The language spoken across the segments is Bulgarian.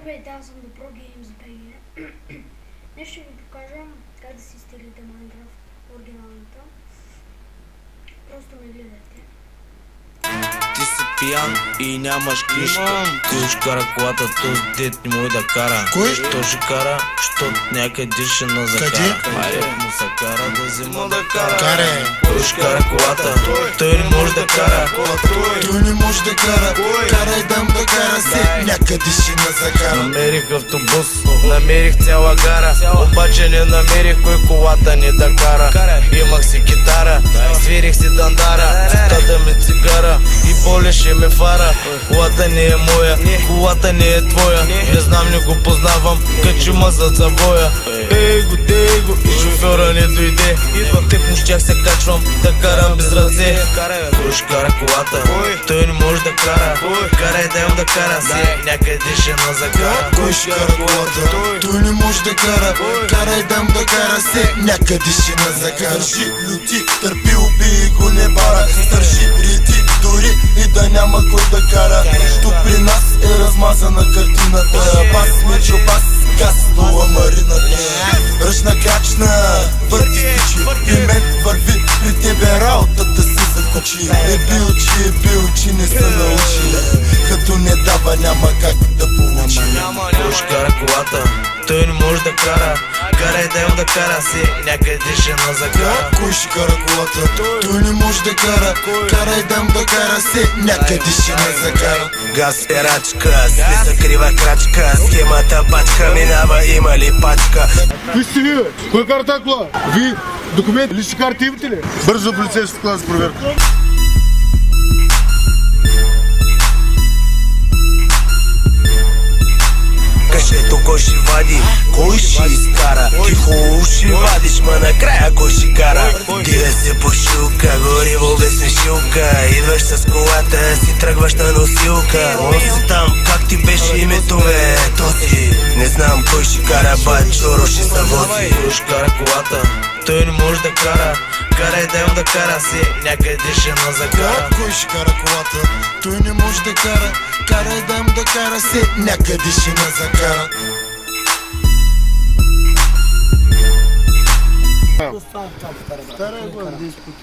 Здравейте, аз съм Добро Геймс БГ. Днес ще ви покажа как да си изтеглите Майнкрафт оригиналната. Просто ме гледайте. Ти си пиян и нямаш книжка. Кой ще кара колата, този дет не може да кара. Кой? Що ще кара? Щото някъде ще на закара. Айде му се кара да взема да кара. Каре. Кой ще кара колата? Той не може да кара. Той не може да кара. Карай дам да кара се. Някъде ще на закара. Намерих автобус, намерих цяла гара. Обаче не намерих кой колата ни да кара. Имах си китара, свирих си дандара. Цитата ми цигара и болеше ме фара. Колата не е моя, колата не е твоя. Не знам, не го познавам, качи ма зад завоя. Ей го, и шофьора не дойде. Теб му щях се качвам, да карам без ръце. Кой ще кара колата? Той не може да кара. Карай да им да кара се, някъде ще на закара. Кой ще кара колата? Той не може да кара. Карай дам да кара се. Някъде ще на закара. Държи, люти, търпи, убий го не бара. Държи, реди, дори и да няма кой да кара. Тук при нас е размазана картината. Бас, мечо, бас, газ, дула марината. Ръчна крачна, върти стичи. При мен върви, при тебе работата се закочи. Е бил, че не се научи. Като не дава, няма как да получи. Кой ще кара колата? Той не може да кара. Карай да им да кара се, някъде ще на закара. Кой ще кара колата? Той не може да кара. Карай дам да кара се, някъде ще не закара. Газ е рачка, списа крива крачка. Схемата пачка, минава има ли пачка. Кои сте ви, бе? Кой кара тази кола? Ви документи, лични карти имате ли? Бързо полицейска кола за проверка. Кашето кой ще вади, кой ще изкара. Ти хубаво ще вадиш, ма накрая кой ще кара. Дига се по шилка, гориво без смешилка. Идваш с колата, си тръгваш на носилка. Он си там, как ти беше името бе, този. Не знам кой ще кара, бачоро ще се вози. Кой ще кара колата? Той не може да кара. Карай да им да кара се, някъде ще на закара. Кой ще кара колата? Той не може да кара. Карай дам да кара се, някъде ще на закара.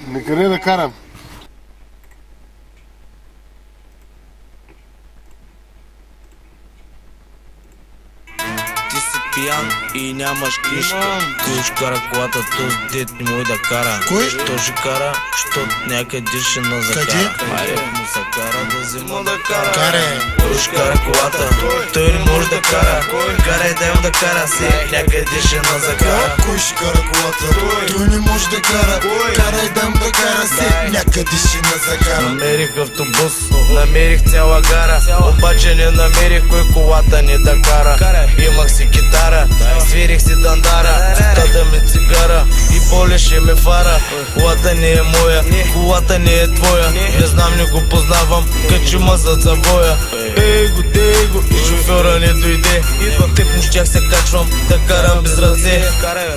Накъде да карам? Ти си пиян и нямаш книжка. Кой ще кара колата, този дет не може да кара. Кой? Що ще кара? Щото някъде ще на закара. Айде му се кара да взема да кара. Каре. Кой ще кара колата? Той не може да кара. Карай да им да кара се, някъде ще на закара. Кой ще кара колата? Той не може да кара. Карай дам да кара се, някъде ще на закара. Намерих автобус, намерих цяла гара. Обаче не намерих кой колата ни да кара. Имах си китара, свирих си дандара. Цитата ми цигара и болеше ме фара. Колата не е моя, колата не е твоя. Не знам, не го познавам, качи ма зад завоя. Ей го, и шофьора не дойде. Теб му щях се качвам, да карам без ръце.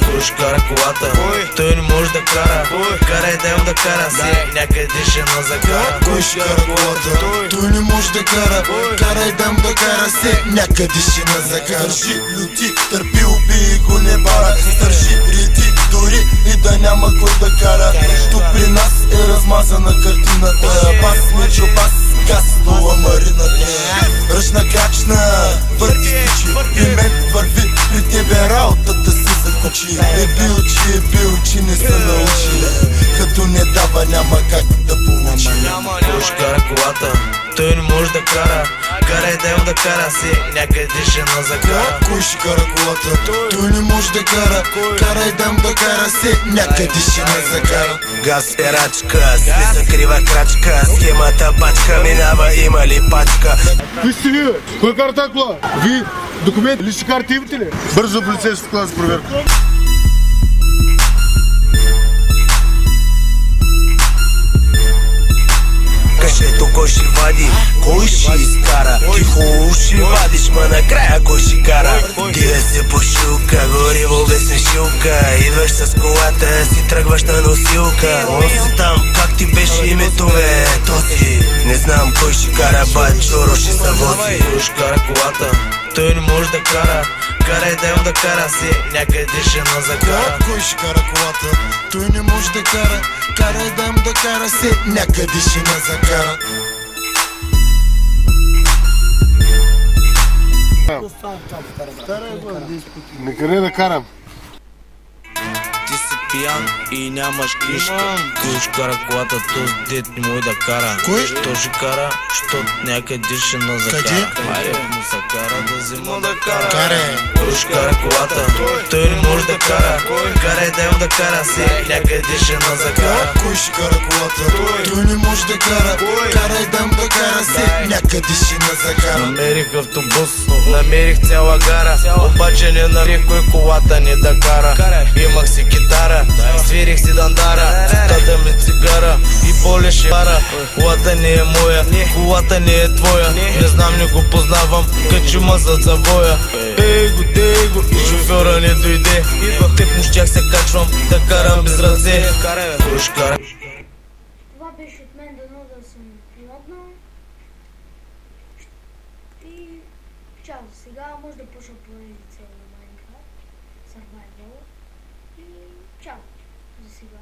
Кой ще кара колата? Той не може да кара. Карай да им да кара се, някъде ще на закара. Кой ще кара колата? Той не може да кара. Карай дам да кара се, някъде ще на закара. Държи, люти, търпи, убий го не бара. Държи, реди, дори и да няма кой да кара. Тук при нас е размазана картината. Бас, мечо, бас, газ, дула марината. Ръчна крачна, върти стичи. При мен върви, при тебе работата се закочи. Е бил, че не се научи. Като не дава, няма как да получи. Кой ще кара колата? Той не може да кара. Карай да им да кара се, някъде ще на закара. Кой ще кара колата? Той не може да кара. Карай дам да кара се, някъде ще не закара. Газ е рачка, списа крива крачка. Схемата пачка, минава има ли пачка. Кои сте ви, бе? Кой кара тази кола? Ви документи, лични карти имате ли? Бързо полицейска кола за проверка. Кашето кой ще вади, кой ще изкара. Ти хубаво ще вадиш, ма накрая кой ще кара. Дига се по шилка, гориво без смешилка. Идваш с колата, си тръгваш на носилка. Он си там, как ти беше името бе, този. Не знам кой ще кара, бачоро ще се вози. Кой ще кара колата? той не може да кара. Карай дай му да кара си, някъде ще на закара. Кой ще кара колата? Той не може да кара. Карай дай му да кара си, някъде ще на закара. На къде да карам? Ти си пиян и нямаш книжка. Кой ще кара колата, този дет не може да кара. Кой? Що ще кара, щото някъде ще на закара. Къде? Айде му се кара да взима да кара. Карай. Кой ще кара колата, той не може да кара. Карай дай му да кара си, някъде ще на закара. Кой ще кара колата? Той не може да кара. Карай дай му да кара си, някъде ще на закара. Намерих автобус, намерих цяла гара. Обаче не намерих кой колата не да кара. Имах си китара, свирих си дандара. Цитата ми цигара и болеше пара. Колата не е моя, колата не е твоя. Не знам, не го познавам, качи ма зад завоя. Дей го и шофьора не дойде. Тък му щях се качвам, да карам без ръце. Кой ще кара? Това беше от мен, дано да съм помогнал. И чао, сега може да почна поредица на Minecraft Survival. И чао за сега.